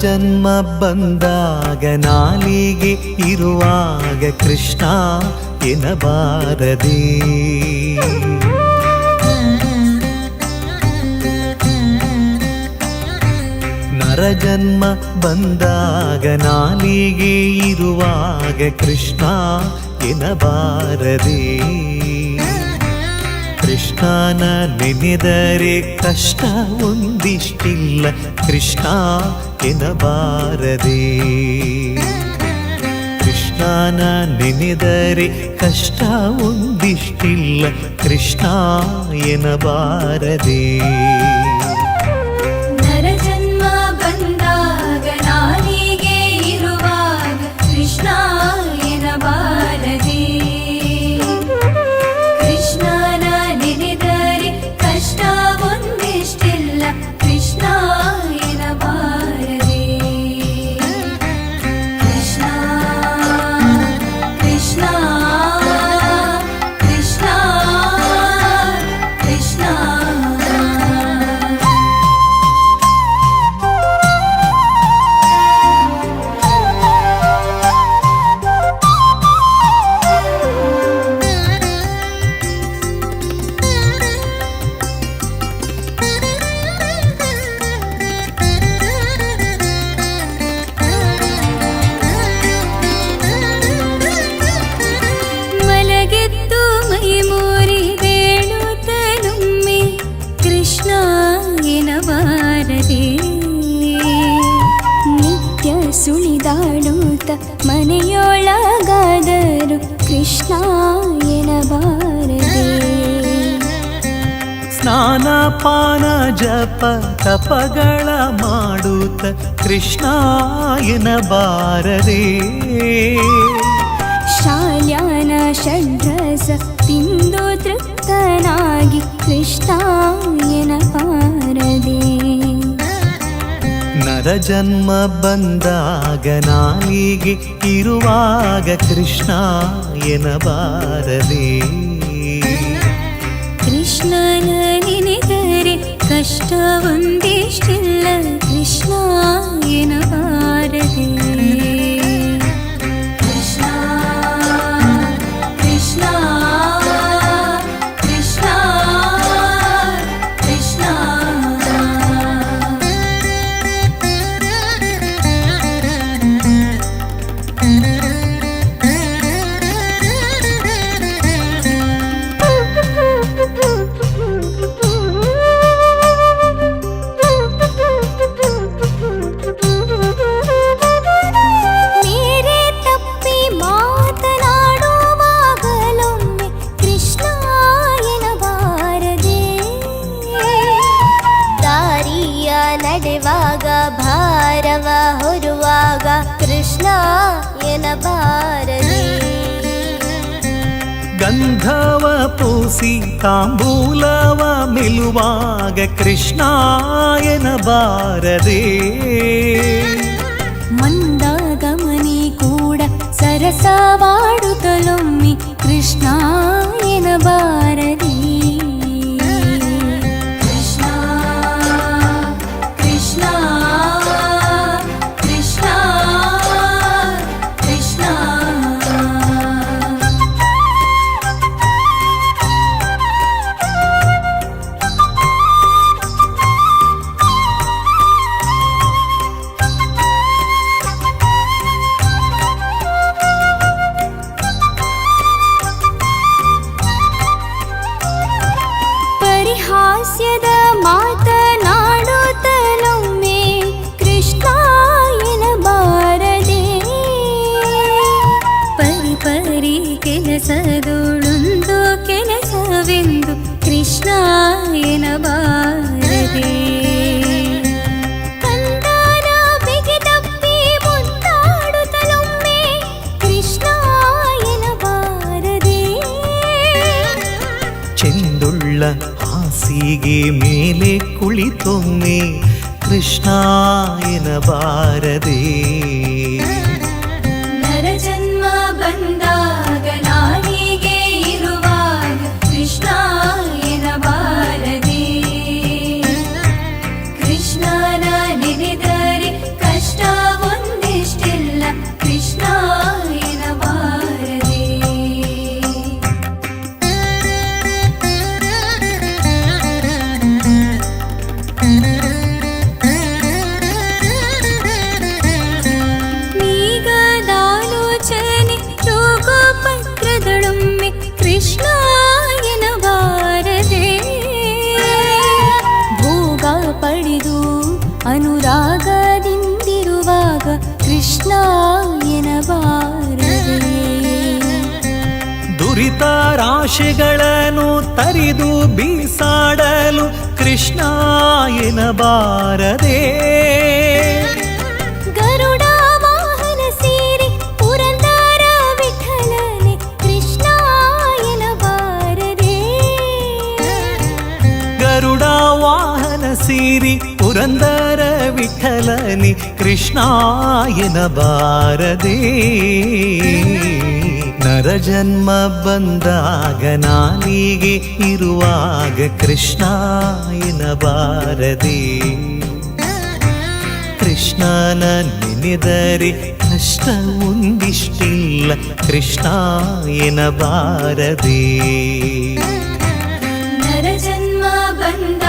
ನರಜನ್ಮ ಬಂದಾಗ ನಾಲಿಗೆ ಇರುವಾಗ ಕೃಷ್ಣ ಎನ್ನಬಾರದೆ. ನರಜನ್ಮ ಬಂದಾಗ ನಾಲಿಗೆ ಇರುವಾಗ ಕೃಷ್ಣ ಎನ್ನಬಾರದೆ. ಕೃಷ್ಣನ ನೆನೆದರೆ ಕಷ್ಟ ಒಂದಿಷ್ಟಿಲ್ಲ ಕೃಷ್ಣ ಎನ್ನಬಾರದೆ. ಕೃಷ್ಣನ ನೆನೆದರೆ ಕಷ್ಟ ಒಂದಿಷ್ಟಿಲ್ಲ ಕೃಷ್ಣ ಎನ್ನಬಾರದೆ. ನರಜನ್ಮ ಬಂದಾಗ ನಾಲಿಗೆ ಇರುವಾಗ ಕೃಷ್ಣ ಎನ್ನಬಾರದೆ. ಕೃಷ್ಣನ ನೆನೆದರೆ ಕಷ್ಟ ಒಂದಿಷ್ಟಿಲ್ಲ ಕೃಷ್ಣ ಎನ್ನಬಾರದೆ. ಕೃಷ್ಣ ಕೃಷ್ಣ ಕೃಷ್ಣ ಕೃಷ್ಣ. ಮಲಗೆದ್ದು ಮೈ ಮುರಿದೇಳುತ್ತಲೊಮ್ಮೆ ಕೃಷ್ಣ ಎನ್ನಬಾರದೆ. ನಿತ್ಯ ಸುಳಿದಾಡುತ್ತ ಮನೆಯೊಳಗಾದರೂ ಕೃಷ್ಣ ಎನ್ನಬಾರದೆ. ಸ್ನಾನ ಪಾನ ಜಪ ತಪಗಳ ಮಾಡುತ್ತ ಕೃಷ್ಣ ಎನ್ನಬಾರದೆ. ಶಾಲ್ಯಾನ ಷಡ್ರಸ ತಿಂದು ತೃಪ್ತನಾಗಿ ಕೃಷ್ಣ ಎನ್ನಬಾರದೆ. ನರಜನ್ಮ ಬಂದಾಗ ನಾಲಿಗೆ ಇರುವಾಗ ಕೃಷ್ಣ ಎನ್ನಬಾರದೆ. ಕೃಷ್ಣನ ನೆನೆದರೆ ಕಷ್ಟ ಒಂದಿಷ್ಟಿಲ್ಲ ಕೃಷ್ಣ ಎನ್ನಬಾರದೆ. ಕೃಷ್ಣ ಕೃಷ್ಣ ಕೃಷ್ಣ ಕೃಷ್ಣ. ಮೇರೆ ತಪ್ಪಿ ಮಾತನಾಡುವಾಗಲೊಮ್ಮೆ ಕೃಷ್ಣ ಎನ್ನಬಾರದೆ. ದಾರಿಯ ನಡೆವಾಗ ಭಾರವ ಹೊರುವಾಗ ಕೃಷ್ಣ ಎನ್ನಬಾರದೆ. ಗಂಧವ ಪೂಸಿ ತಾಂಬೂಲವ ಮೆಲುವಾಗ ಕೃಷ್ಣ ಎನ್ನಬಾರದೆ. ಮಂದಗಮನಿ ಕೂಡ ಸರಸವಾಡುತ್ತಲೊಮ್ಮೆ ಕೃಷ್ಣ ಎನ್ನಬಾರದೆ. ಕೃಷ್ಣ ಕೃಷ್ಣ ಕೃಷ್ಣ ಕೃಷ್ಣ. ಪರಿಹಾಸ್ಯದ ಮಾತನಾಡುತ್ತಲೊಮ್ಮೆ ಕೃಷ್ಣ ಎನ್ನಬಾರದೆ. ಪರಿ ಕೆಲಸದೊಳೊಂದು ಕೆಲಸವೆಂದು ಕೃಷ್ಣ ಎನ್ನಬಾರದೆ. ಕಂದನ ಬಿಗಿದಪ್ಪಿ ಮುದ್ದಾಡುತ್ತಲೊಮ್ಮೆ ಕೃಷ್ಣ ಎನ್ನಬಾರದೆ. ಚೆಂದುಳ್ಳ ಹಾಸಿಗೆ ಮೇಲೆ ಕುಳಿತೊಮ್ಮೆ ಕೃಷ್ಣ ಎನ್ನಬಾರದೆ. ನರಜನ್ಮ ಬಂದಾಗ ನಾಲಿಗೆ ಇರುವಾಗ ಕೃಷ್ಣ ಎನ್ನಬಾರದೆ. ಕೃಷ್ಣನ ನೆನೆದರೆ ಕಷ್ಟ ಅನುರಾಗದಿಂದಿರುವಾಗ ಕೃಷ್ಣ ಎನಬಾರದೆ. ದುರಿತ ರಾಶಿಗಳನ್ನು ತರಿದು ಬೀಸಾಡಲು ಕೃಷ್ಣ ಎನಬಾರದೆ. ಗರುಡ ವಾಹನ ಸೇರಿ ಪುರಂದರ ವಿಠಲನೆ ಕೃಷ್ಣ ಎನಬಾರದೆ. ಗರುಡ ವಾಹನ ಸೀರಿ ಪುರಂದರ ವಿಠಲನಿ ಕೃಷ್ಣ ಎನಬಾರದೆ. ನರಜನ್ಮ ಬಂದಾಗ ನಾಲಿಗೆ ಇರುವಾಗ ಕೃಷ್ಣ ಎನಬಾರದೆ. ಕೃಷ್ಣನ ನೆನೆದರೆ ಕಷ್ಟ ಒಂದಿಷ್ಟಿಲ್ಲ ಕೃಷ್ಣ ಎನಬಾರದೆ. ನರಜನ್ಮ ಬಂದ